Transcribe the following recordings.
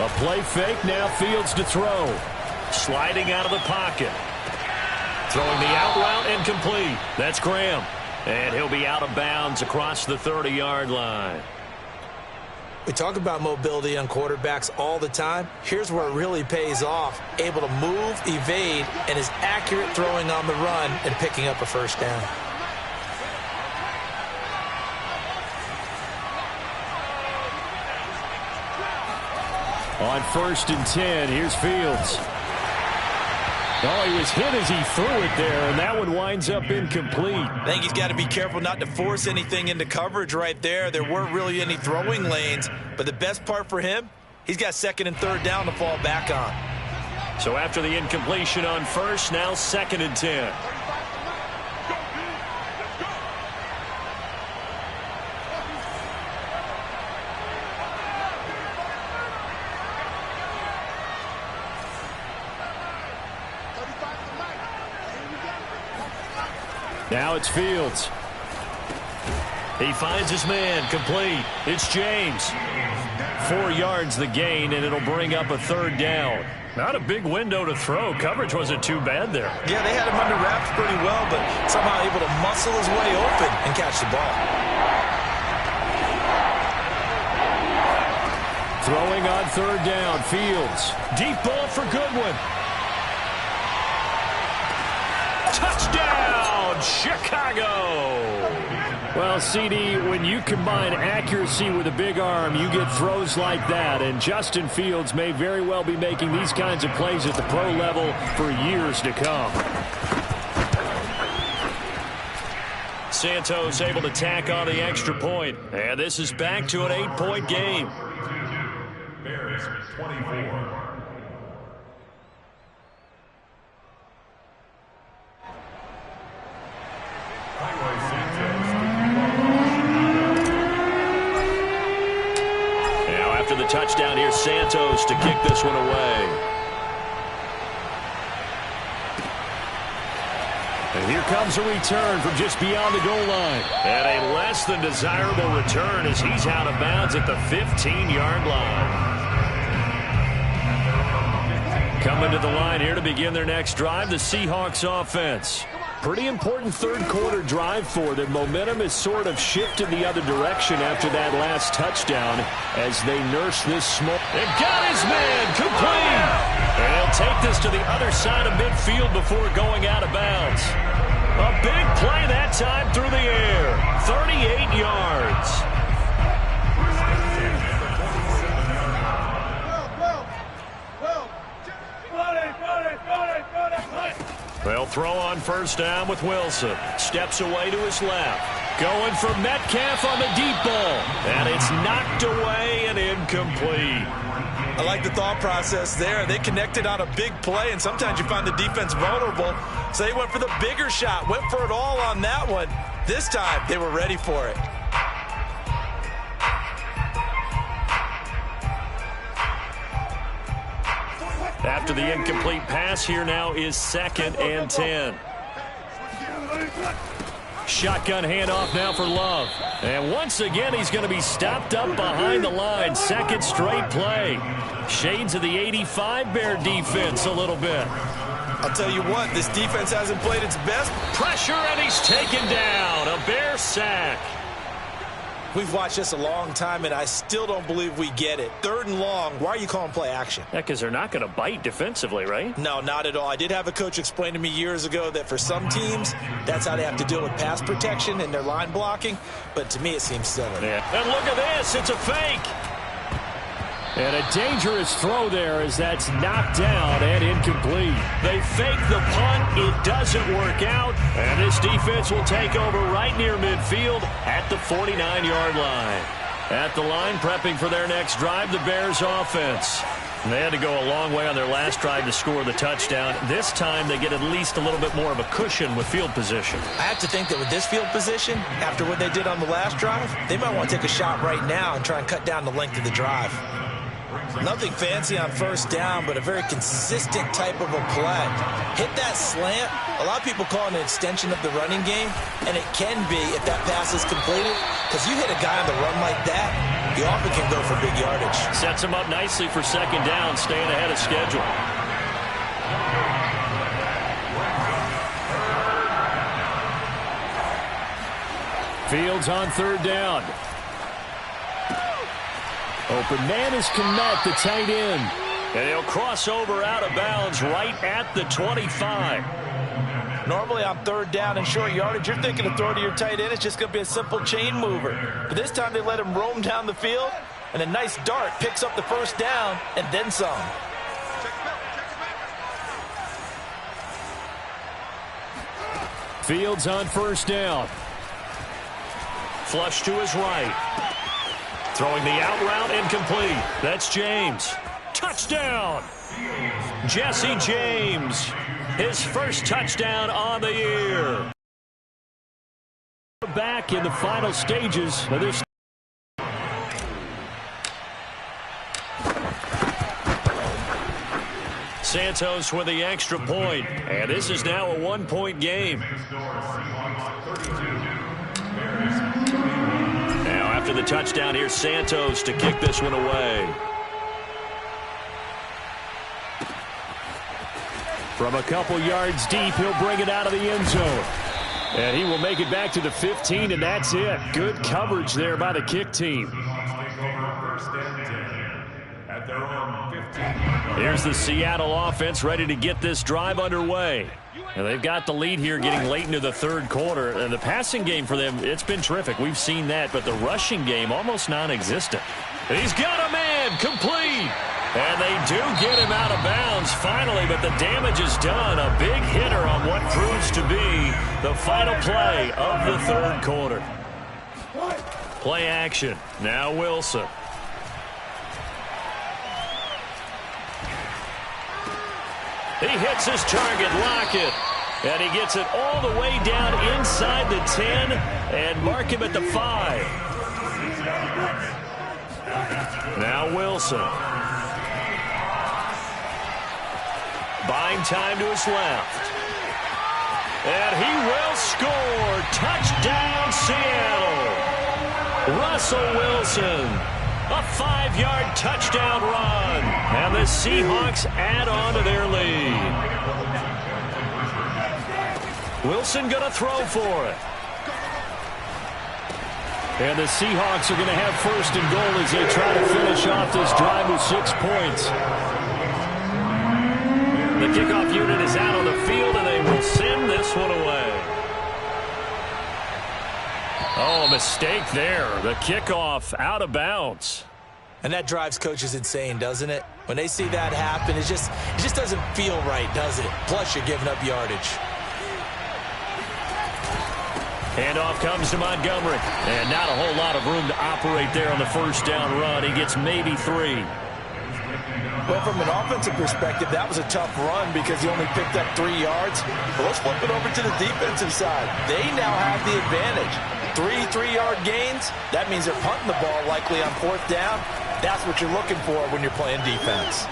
A play fake, now Fields to throw. Sliding out of the pocket. Throwing the out route incomplete. That's Graham. And he'll be out of bounds across the 30-yard line. We talk about mobility on quarterbacks all the time. Here's where it really pays off. Able to move, evade, and is accurate throwing on the run and picking up a first down. On 1st and 10, here's Fields. Oh, he was hit as he threw it there, and that one winds up incomplete. I think he's got to be careful not to force anything into coverage right there. There weren't really any throwing lanes, but the best part for him, he's got 2nd and 3rd down to fall back on. So after the incompletion on 1st, now 2nd and 10. Now it's Fields. He finds his man, complete. It's James. 4 yards the gain, and it'll bring up a 3rd down. Not a big window to throw. Coverage wasn't too bad there. Yeah, they had him under wraps pretty well, but somehow able to muscle his way open and catch the ball. Throwing on 3rd down, Fields. Deep ball for Goodwin. Touchdown, Chicago! Well, CD, when you combine accuracy with a big arm, you get throws like that, and Justin Fields may very well be making these kinds of plays at the pro level for years to come. Santos able to tack on the extra point, and this is back to an 8-point game. Bears 24. The touchdown here, Santos to kick this one away. And here comes a return from just beyond the goal line. And a less than desirable return as he's out of bounds at the 15-yard line. Coming to the line here to begin their next drive, the Seahawks offense. Pretty important 3rd quarter drive for them. Momentum has sort of shifted the other direction after that last touchdown as they nurse this small. And got his man complete. And he'll take this to the other side of midfield before going out of bounds. A big play that time through the air. 38 yards. They'll throw on 1st down with Wilson. Steps away to his left. Going for Metcalf on the deep ball. And it's knocked away and incomplete. I like the thought process there. They connected on a big play, and sometimes you find the defense vulnerable. So they went for the bigger shot, went for it all on that one. This time, they were ready for it. After the incomplete pass, here now is 2nd and 10. Shotgun handoff now for Love. And once again, he's going to be stopped up behind the line. 2nd straight play. Shades of the 85 Bear defense a little bit. I'll tell you what, this defense hasn't played its best. Pressure, and he's taken down. A Bear sack. We've watched this a long time, and I still don't believe we get it. 3rd and long, why are you calling play action? Yeah, because they're not going to bite defensively, right? No, not at all. I did have a coach explain to me years ago that for some teams, that's how they have to deal with pass protection and their line blocking. But to me, it seems silly. Yeah. And look at this. It's a fake. And a dangerous throw there as that's knocked down and incomplete. They fake the punt. It doesn't work out. And this defense will take over right near midfield at the 49-yard line. At the line, prepping for their next drive, the Bears offense. And they had to go a long way on their last drive to score the touchdown. This time, they get at least a little bit more of a cushion with field position. I have to think that with this field position, after what they did on the last drive, they might want to take a shot right now and try and cut down the length of the drive. Nothing fancy on first down, but a very consistent type of a play. Hit that slant. A lot of people call it an extension of the running game, and it can be if that pass is completed, because you hit a guy on the run like that, he often can go for big yardage. Sets him up nicely for second down, staying ahead of schedule. Fields on third down. Open man is Kmet, the tight end. And he'll cross over out of bounds right at the 25. Normally on third down and short yardage, you're thinking to throw to your tight end. It's just going to be a simple chain mover. But this time they let him roam down the field, and a nice dart picks up the first down and then some. Fields on first down. Flush to his right. Throwing the out route, incomplete. That's James. Touchdown! Jesse James. His first touchdown on the year. Back in the final stages of this. Santos with the extra point. And this is now a one-point game. After the touchdown, here's Santos to kick this one away. From a couple yards deep, he'll bring it out of the end zone. And he will make it back to the 15, and that's it. Good coverage there by the kick team. Here's the Seattle offense ready to get this drive underway. And they've got the lead here getting late into the third quarter. And the passing game for them, it's been terrific. We've seen that. But the rushing game, almost non-existent. He's got a man complete. And they do get him out of bounds finally. But the damage is done. A big hitter on what proves to be the final play of the third quarter. Play action. Now Wilson. He hits his target, Lockett. And he gets it all the way down inside the 10 and mark him at the 5. Now Wilson. Buying time to his left. And he will score. Touchdown, Seattle. Russell Wilson. A 5-yard touchdown run. And the Seahawks add on to their lead. Wilson going to throw for it. And the Seahawks are going to have first and goal as they try to finish off this drive with 6 points. The kickoff unit is out on the field, and they will send this one away. Oh, a mistake there. The kickoff out of bounds. And that drives coaches insane, doesn't it? When they see that happen, it just doesn't feel right, does it? Plus, you're giving up yardage. Handoff comes to Montgomery. And not a whole lot of room to operate there on the first down run. He gets maybe 3. Well, from an offensive perspective, that was a tough run because he only picked up 3 yards. But let's flip it over to the defensive side. They now have the advantage. 3 3-yard gains, that means they're punting the ball likely on fourth down. That's what you're looking for when you're playing defense.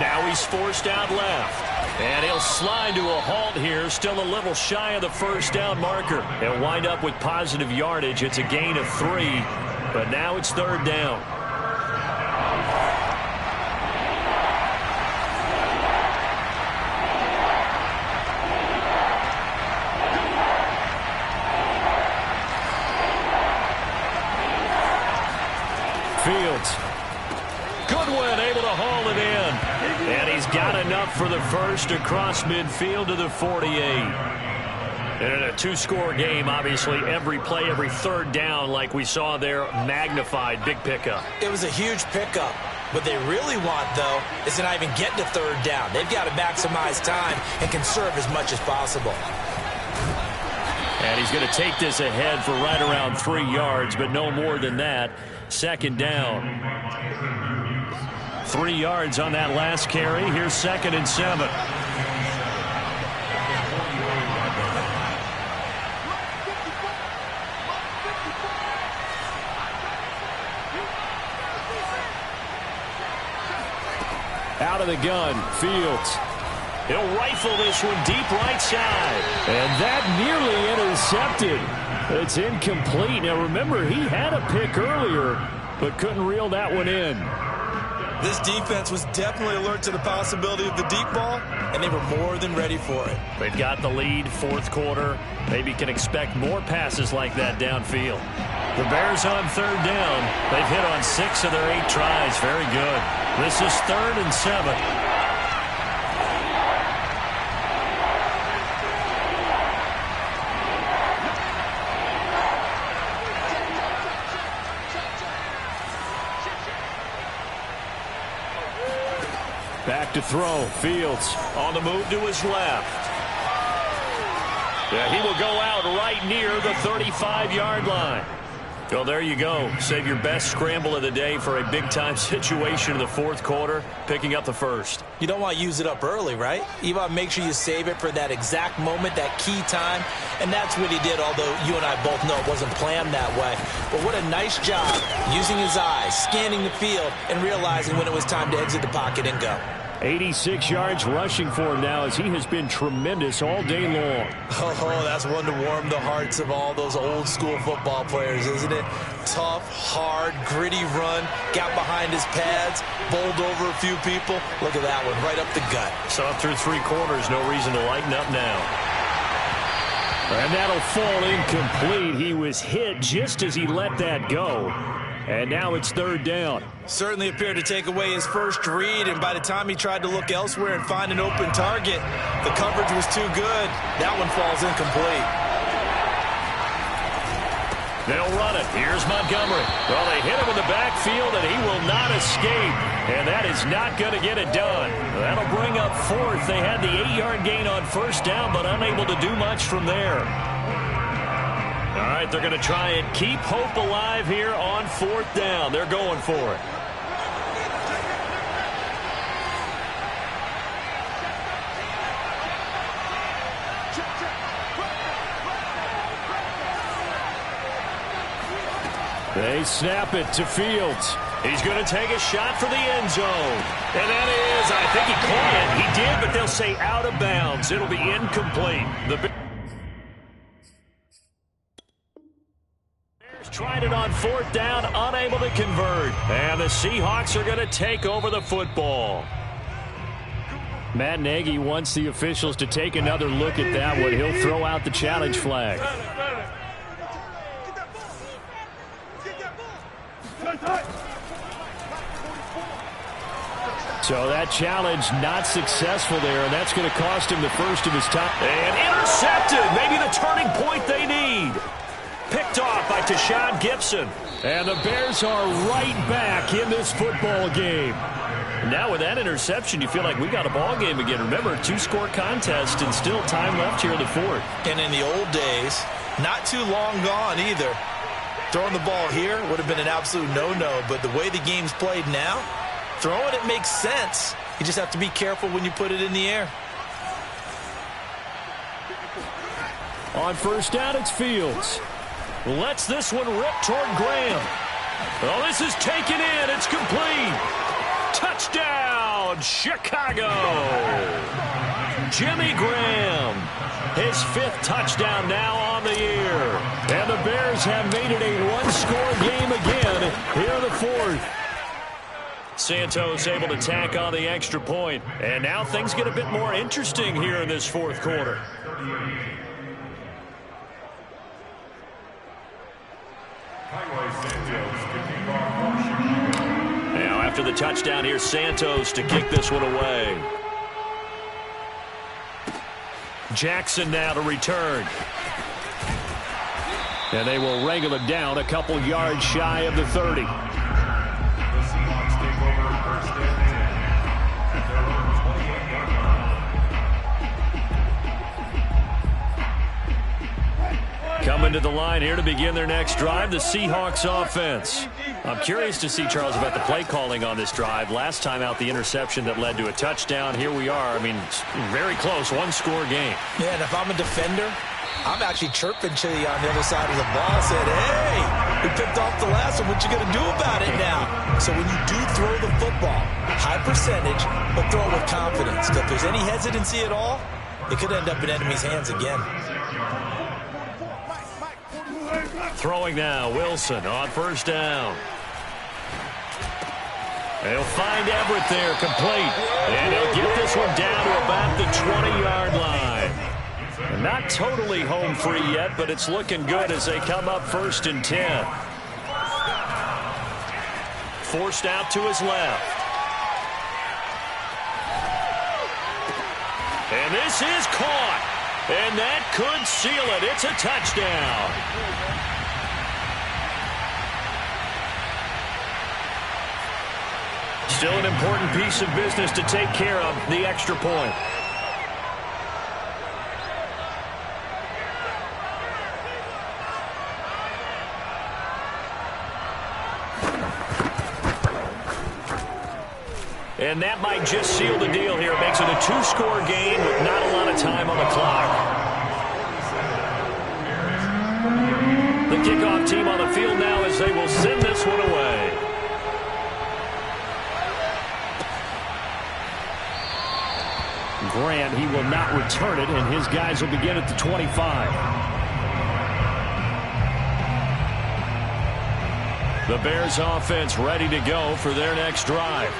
Now he's forced out left. And he'll slide to a halt here, still a little shy of the first down marker. He'll wind up with positive yardage. It's a gain of 3, but now it's third down. Fields. Goodwin able to haul it in. And he's got enough for the first across midfield to the 48. And in a 2-score game, obviously, every play, every third down, like we saw there, magnified. Big pickup. It was a huge pickup. What they really want, though, is to not even get to third down. They've got to maximize time and conserve as much as possible. And he's going to take this ahead for right around 3 yards, but no more than that. Second down. 3 yards on that last carry. Here's 2nd and 7. Out of the gun, Fields. He'll rifle this one deep right side. And that nearly intercepted. It's incomplete. Now remember, he had a pick earlier, but couldn't reel that one in. This defense was definitely alert to the possibility of the deep ball, and they were more than ready for it. They've got the lead, fourth quarter. Maybe can expect more passes like that downfield. The Bears on third down. They've hit on 6 of their 8 tries. Very good. This is 3rd and 7. Back to throw. Fields on the move to his left. Yeah, he will go out right near the 35-yard line. Well, there you go. Save your best scramble of the day for a big-time situation in the fourth quarter, picking up the first. You don't want to use it up early, right? You want to make sure you save it for that exact moment, that key time, and that's what he did, although you and I both know it wasn't planned that way. But what a nice job using his eyes, scanning the field, and realizing when it was time to exit the pocket and go. 86 yards rushing for him now as he has been tremendous all day long. Oh, that's one to warm the hearts of all those old-school football players, isn't it? Tough, hard, gritty run, got behind his pads, bowled over a few people. Look at that one, right up the gut. So through 3 quarters, no reason to lighten up now. And that'll fall incomplete. He was hit just as he let that go. And now it's 3rd down. Certainly appeared to take away his first read, and by the time he tried to look elsewhere and find an open target, the coverage was too good. That one falls incomplete. They'll run it. Here's Montgomery. Well, they hit him in the backfield, and he will not escape. And that is not going to get it done. That'll bring up 4th. They had the 8-yard gain on 1st down, but unable to do much from there. All right, they're going to try and keep hope alive here on 4th down. They're going for it. They snap it to Fields. He's going to take a shot for the end zone. And that is, I think he caught it. He did, but they'll say out of bounds. It'll be incomplete. The Bears tried it on 4th down, unable to convert. And the Seahawks are going to take over the football. Matt Nagy wants the officials to take another look at that one. He'll throw out the challenge flag. So that challenge not successful there, and that's going to cost him the first of his time. And intercepted, maybe the turning point they need. Picked off by Tashawn Gibson. And the Bears are right back in this football game. Now with that interception, you feel like we got a ball game again. Remember, 2-score contest and still time left here in the 4th. And in the old days, not too long gone either. Throwing the ball here would have been an absolute no-no, but the way the game's played now, throwing it makes sense. You just have to be careful when you put it in the air. On 1st down, it's Fields. Lets this one rip toward Graham. Oh, this is taken in. It's complete. Touchdown, Chicago. Jimmy Graham. His 5th touchdown now on the year. And the Bears have made it a 1-score game again here in the 4th. Santos able to tack on the extra point. And now things get a bit more interesting here in this 4th quarter. Now after the touchdown, here's Santos to kick this one away. Jackson now to return. And they will wrangle it down a couple yards shy of the 30. Coming to the line here to begin their next drive, the Seahawks offense. I'm curious to see, Charles, about the play calling on this drive. Last time out, the interception that led to a touchdown. Here we are. I mean, very close, 1-score game. Yeah, and if I'm a defender, I'm actually chirping Chili on the other side of the ball, said, hey, we picked off the last one. What you going to do about it now? So when you do throw the football, high percentage, but throw it with confidence. If there's any hesitancy at all, it could end up in enemy's hands again. Throwing now, Wilson on first down. They'll find Everett there, complete. And he'll get this one down to about the 20-yard line. And not totally home free yet, but it's looking good as they come up 1st and 10. Forced out to his left. And this is caught. And that could seal it. It's a touchdown. Still an important piece of business to take care of, the extra point. And that might just seal the deal here. It makes it a 2-score game with not a lot of time on the clock. The kickoff team on the field now as they will send this one away. Grant, he will not return it, and his guys will begin at the 25. The Bears offense ready to go for their next drive.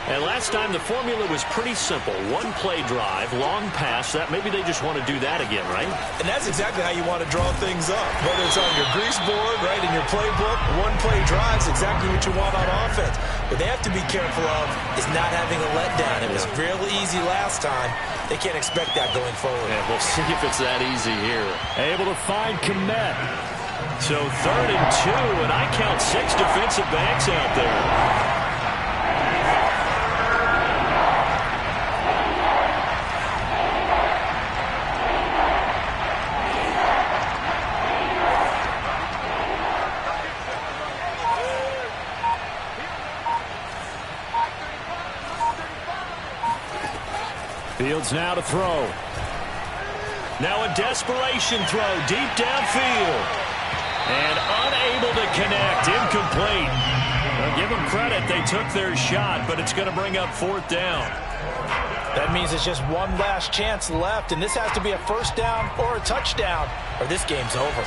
And last time the formula was pretty simple. One play drive, long pass. That maybe they just want to do that again, right? And that's exactly how you want to draw things up. Whether it's on your grease board, right, in your playbook, one play drive is exactly what you want on offense. What they have to be careful of is not having a letdown. It was real easy last time. They can't expect that going forward. And we'll see if it's that easy here. Able to find Kmet. So 3rd and 2, and I count 6 defensive backs out there. Fields now to throw. Now a desperation throw deep downfield. And unable to connect. Incomplete. Well, give them credit. They took their shot, but it's going to bring up 4th down. That means it's just one last chance left, and this has to be a 1st down or a touchdown, or this game's over.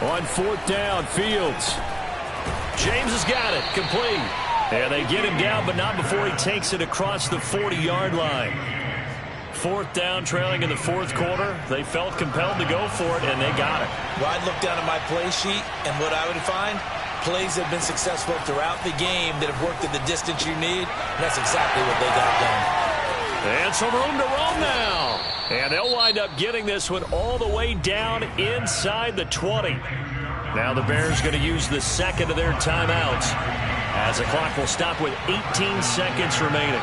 On 4th down, Fields. James has got it. Complete. And they get him down, but not before he takes it across the 40-yard line. 4th down, trailing in the 4th quarter. They felt compelled to go for it, and they got it. Well, I'd look down at my play sheet, and what I would find, plays have been successful throughout the game that have worked at the distance you need, and that's exactly what they got done. And some room to roam now. And they'll wind up getting this one all the way down inside the 20. Now the Bears going to use the 2nd of their timeouts as the clock will stop with 18 seconds remaining.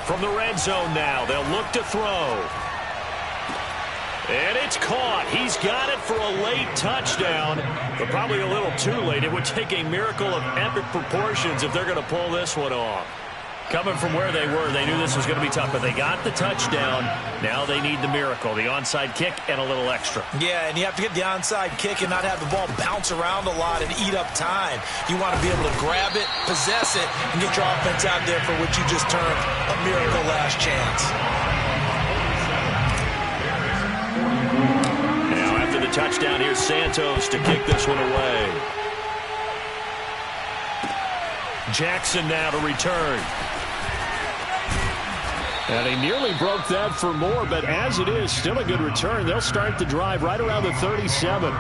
From the red zone now, they'll look to throw. And it's caught. He's got it for a late touchdown, but probably a little too late. It would take a miracle of epic proportions if they're going to pull this one off. Coming from where they were, they knew this was going to be tough, but they got the touchdown. Now they need the miracle, the onside kick and a little extra. Yeah, and you have to get the onside kick and not have the ball bounce around a lot and eat up time. You want to be able to grab it, possess it, and get your offense out there for what you just termed a miracle last chance. Now after the touchdown, here's Santos to kick this one away. Jackson now to return. And he nearly broke that for more, but as it is, still a good return. They'll start the drive right around the 37.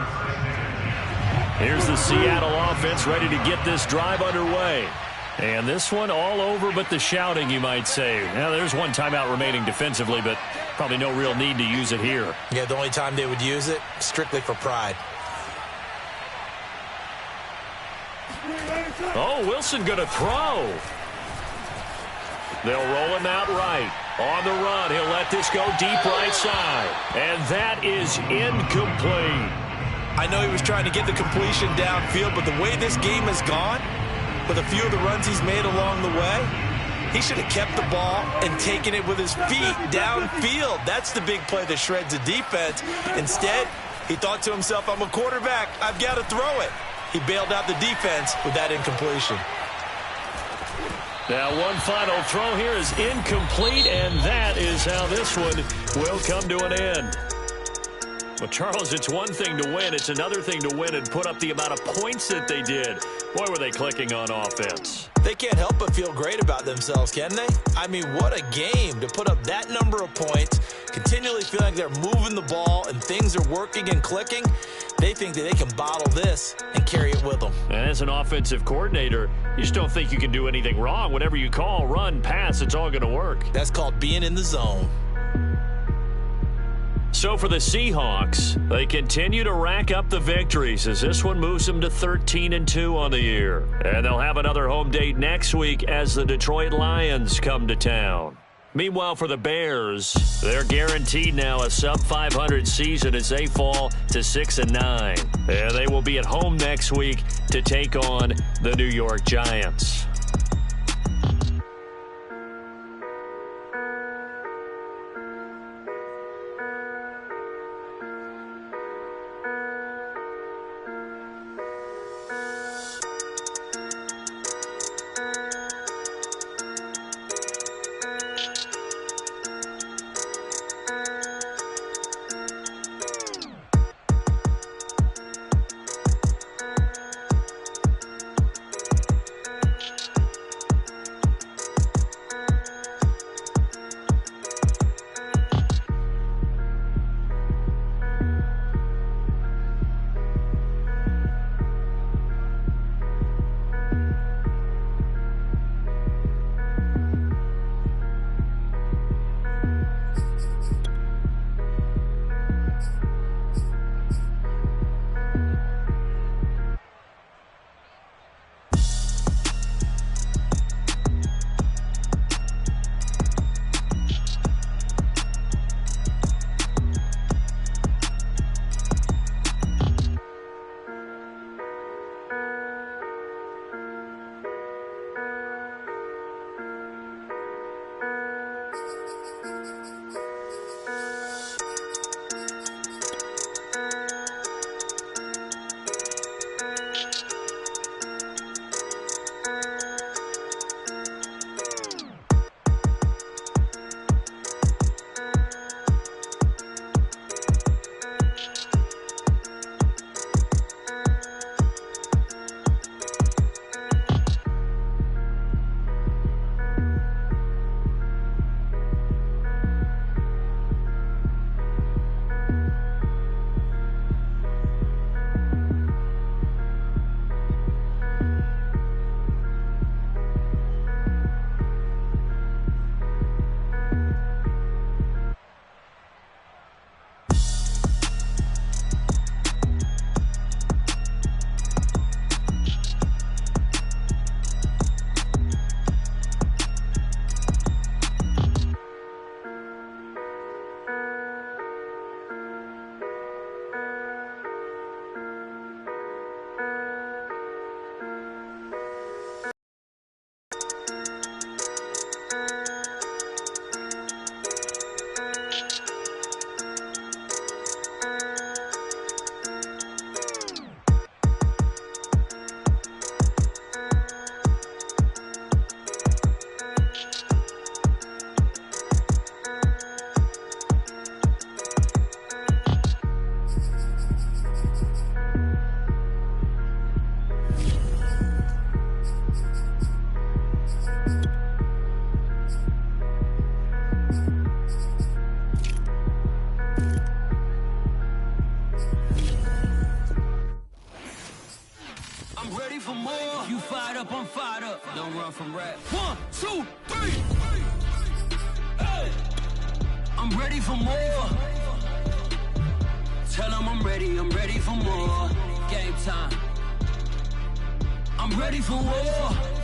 Here's the Seattle offense ready to get this drive underway. And this one all over but the shouting, you might say. Now, there's one timeout remaining defensively, but probably no real need to use it here. Yeah, the only time they would use it, strictly for pride. Oh, Wilson going to throw. They'll roll him out right. On the run, he'll let this go deep right side. And that is incomplete. I know he was trying to get the completion downfield, but the way this game has gone, with a few of the runs he's made along the way, he should have kept the ball and taken it with his feet downfield. That's the big play that shreds the defense. Instead, he thought to himself, I'm a quarterback. I've got to throw it. He bailed out the defense with that incompletion. Now one final throw here is incomplete, and that is how this one will come to an end. Well, Charles, it's one thing to win. It's another thing to win and put up the amount of points that they did. Boy, were they clicking on offense. They can't help but feel great about themselves, can they? I mean, what a game to put up that number of points, continually feeling like they're moving the ball and things are working and clicking. They think that they can bottle this and carry it with them. And as an offensive coordinator, you just don't think you can do anything wrong. Whatever you call, run, pass, it's all going to work. That's called being in the zone. So for the Seahawks, they continue to rack up the victories as this one moves them to 13-2 on the year. And they'll have another home date next week as the Detroit Lions come to town. Meanwhile, for the Bears, they're guaranteed now a sub-500 season as they fall to 6-9. And they will be at home next week to take on the New York Giants. up, I'm fired up. Don't run from rap. 1, 2, 3. Hey. I'm ready for more. Tell them I'm ready for more. Game time. I'm ready for war.